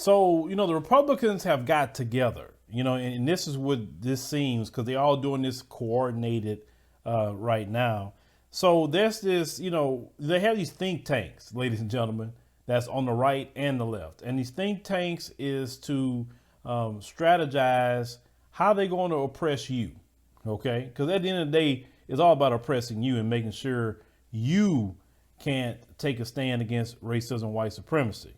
So, the Republicans have got together, and this is what this seems, because they're all doing this coordinated right now. So there's this, they have these think tanks, ladies and gentlemen, that's on the right and the left. And these think tanks is to strategize how they're going to oppress you. Okay. Because at the end of the day, it's all about oppressing you and making sure you can't take a stand against racism, white supremacy.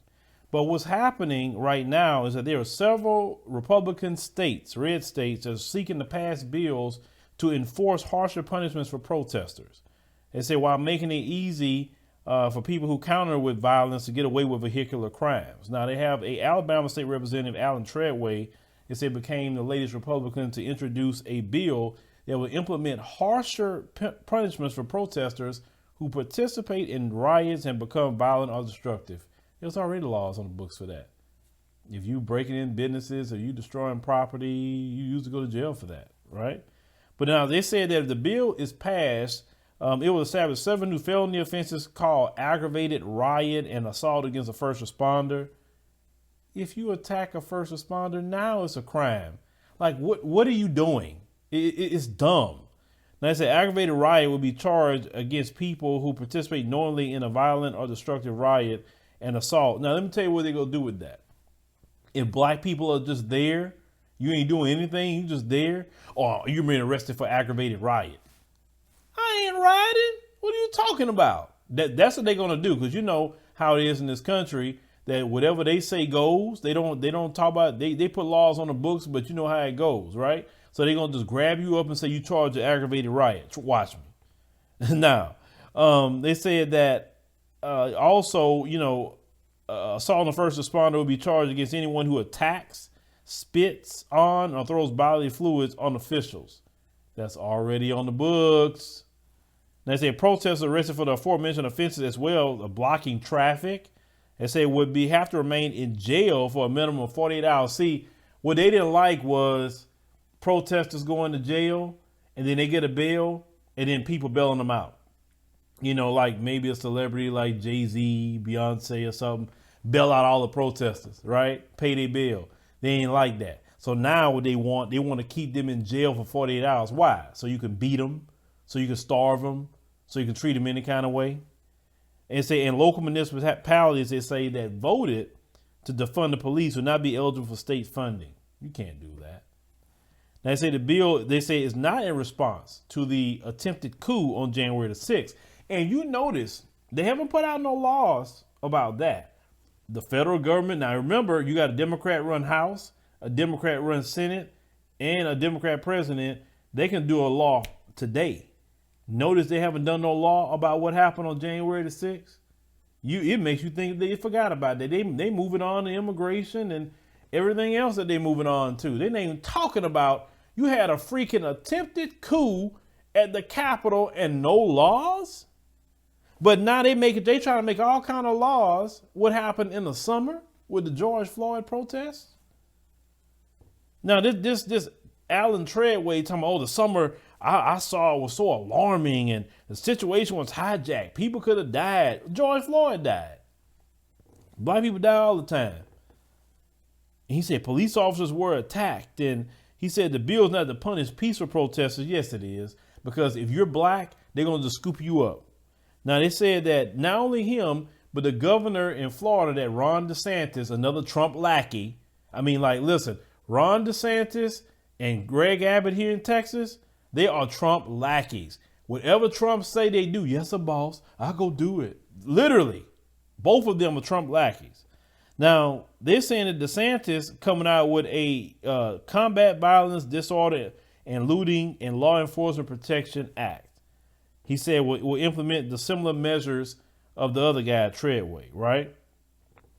But what's happening right now is that there are several Republican states, red states, that are seeking to pass bills to enforce harsher punishments for protesters. They say while making it easy for people who counter with violence to get away with vehicular crimes. Now they have a Alabama State Representative, Alan Treadway, they say became the latest Republican to introduce a bill that will implement harsher punishments for protesters who participate in riots and become violent or destructive. There's already laws on the books for that. If you breaking in businesses or you destroying property, you usually go to jail for that, right? But now they said that if the bill is passed, it will establish 7 new felony offenses called aggravated riot and assault against a first responder. If you attack a first responder, now it's a crime. Like, what are you doing? It's dumb. Now, they say aggravated riot will be charged against people who participate knowingly in a violent or destructive riot and assault. Now, let me tell you what they're going to do with that. If black people are just there, you ain't doing anything, you just there, or you're being arrested for aggravated riot. I ain't riding. What are you talking about? That's what they're going to do, because you know how it is in this country that whatever they say goes. They don't talk about, they put laws on the books, but you know how it goes, right? So they're going to just grab you up and say you charged an aggravated riot. Watch me. Now, they said that also, assault on a first responder will be charged against anyone who attacks, spits on, or throws bodily fluids on officials. That's already on the books. They say protesters arrested for the aforementioned offenses as well, blocking traffic. They say would have to remain in jail for a minimum of 48 hours. See, what they didn't like was protesters going to jail and then they get a bail and then people bailing them out. Like maybe a celebrity like Jay-Z, Beyonce or something, bail out all the protesters, right? Pay their bill. They ain't like that. So now what they want to keep them in jail for 48 hours. Why? So you can beat them, so you can starve them, so you can treat them any kind of way. And say in local municipalities, they say that voted to defund the police will not be eligible for state funding. You can't do that. Now they say the bill, they say, is not in response to the attempted coup on January the 6th. And you notice they haven't put out no laws about that. The federal government, now remember, you got a Democrat-run House, a Democrat-run Senate, and a Democrat president. They can do a law today. Notice they haven't done no law about what happened on January the 6th. It makes you think they forgot about that. They moving on to immigration and everything else that they moving on to. They ain't even talking about you had a freaking attempted coup at the Capitol and no laws. But now they try to make all kind of laws. What happened in the summer with the George Floyd protests? Now this Alan Treadway talking about, the summer I saw was so alarming and the situation was hijacked. People could have died. George Floyd died. Black people die all the time. And he said police officers were attacked. And he said the bill is not to punish peaceful protesters. Yes, it is. Because if you're black, they're going to just scoop you up. Now, they said that not only him, but the governor in Florida, that Ron DeSantis, another Trump lackey. I mean, like, listen, Ron DeSantis and Greg Abbott here in Texas, they are Trump lackeys. Whatever Trump say they do, yes, a boss, I'll go do it. Literally, both of them are Trump lackeys. Now, they're saying that DeSantis coming out with a Combat Violence, Disorder, and Looting and Law Enforcement Protection Act. He said we'll implement the similar measures of the other guy, Treadway, right?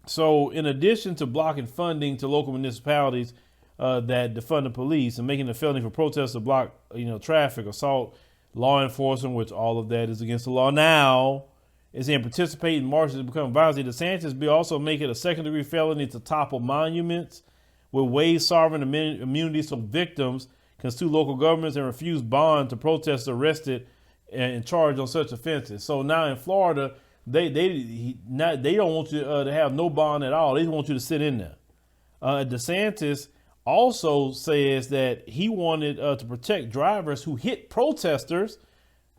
So in addition to blocking funding to local municipalities that defund the police and making it a felony for protesters to block, traffic, assault, law enforcement, which all of that is against the law now, is in participate in marches to become violent. DeSantis bill also make it a second-degree felony to topple monuments, will waive sovereign immunities from victims, can sue local governments, and refuse bond to protesters arrested and charged on such offenses. So now in Florida, they don't want you to have no bond at all. They just want you to sit in there. DeSantis also says that he wanted to protect drivers who hit protesters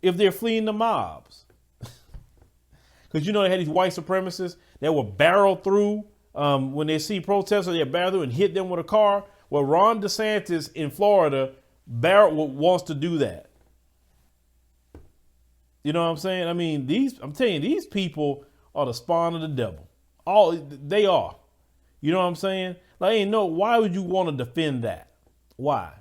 if they're fleeing the mobs. Because they had these white supremacists that will barrel through when they see protesters, they barrel through and hit them with a car. Well, Ron DeSantis in Florida wants to do that. You know what I'm saying? I mean, I'm telling you, these people are the spawn of the devil. They are. You know what I'm saying? Like, why would you want to defend that? Why?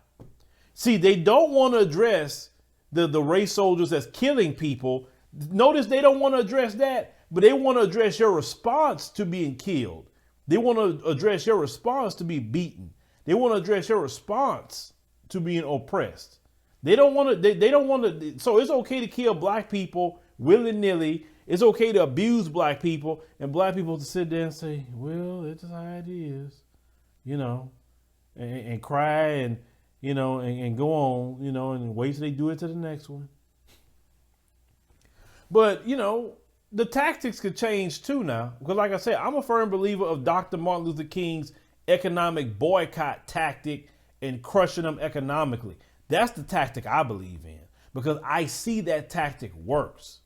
See, they don't want to address the race soldiers that's killing people. Notice they don't want to address that, but they want to address your response to being killed. They want to address your response to be beaten. They want to address your response to being oppressed. They don't want to, they don't want to, so it's okay to kill black people willy-nilly. It's okay to abuse black people, and black people to sit there and say, well, it's just how it is, and cry and, and go on, and wait till they do it to the next one. But, the tactics could change too now, because like I said, I'm a firm believer of Dr. Martin Luther King's economic boycott tactic and crushing them economically. That's the tactic I believe in, because I see that tactic works.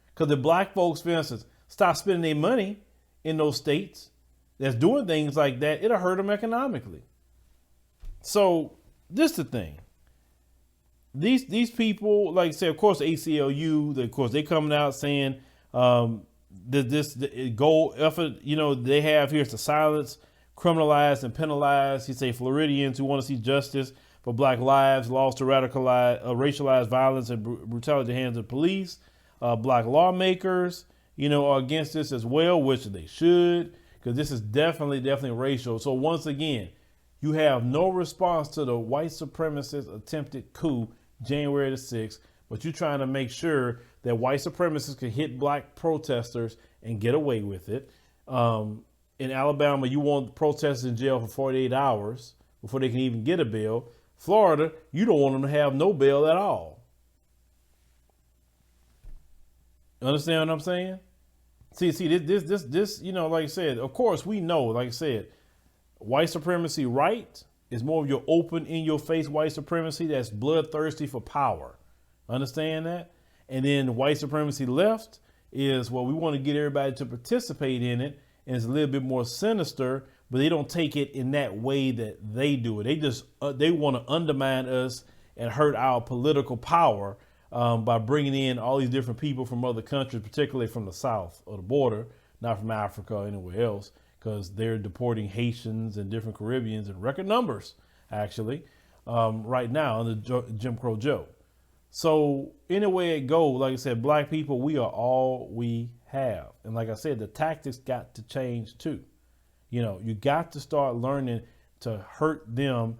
Because the black folks, for instance, stop spending their money in those states that's doing things like that, it'll hurt them economically. So this is the thing. These people, like I said, of course, ACLU, of course, they coming out saying the goal effort, they have here is to silence, criminalize, and penalize. He say Floridians who want to see justice for black lives, lost to racialized violence and brutality at the hands of police. Black lawmakers, are against this as well, which they should, because this is definitely racial. So once again, you have no response to the white supremacist attempted coup January the 6th, but you're trying to make sure that white supremacists can hit black protesters and get away with it. In Alabama, you want protesters in jail for 48 hours before they can even get a bail. Florida, you don't want them to have no bail at all. Understand what I'm saying? See, this, like I said, of course we know, like I said, white supremacy right is more of your open, in your face white supremacy that's bloodthirsty for power. Understand that? And then white supremacy left is, well, we want to get everybody to participate in it, and it's a little bit more sinister, but they don't take it in that way that they do it. They just, they want to undermine us and hurt our political power by bringing in all these different people from other countries, particularly from the south of the border, not from Africa or anywhere else, because they're deporting Haitians and different Caribbeans in record numbers, actually, right now under Jim Crow Joe. So anyway it goes, like I said, black people, we are all we have. And like I said, the tactics got to change too. You got to start learning to hurt them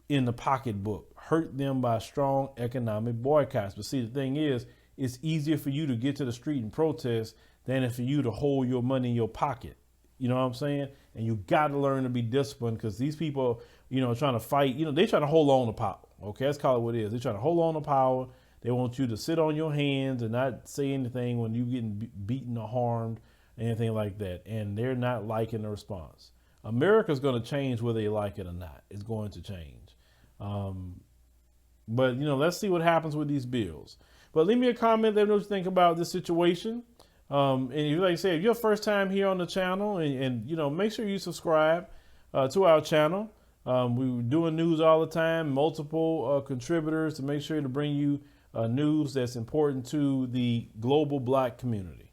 in the pocketbook, hurt them by strong economic boycotts. But see, the thing is, it's easier for you to get to the street and protest than for you to hold your money in your pocket. You know what I'm saying? And you got to learn to be disciplined, because these people, trying to fight, they trying to hold on to power. Okay, let's call it what it is. They're trying to hold on to power. They want you to sit on your hands and not say anything when you're getting beaten or harmed, anything like that. And they're not liking the response. America's going to change whether they like it or not. It's going to change. But, let's see what happens with these bills. But leave me a comment. Let me know what you think about this situation. And like I said, if you're first time here on the channel, and make sure you subscribe to our channel. We're doing news all the time, multiple contributors to make sure to bring you news that's important to the global black community.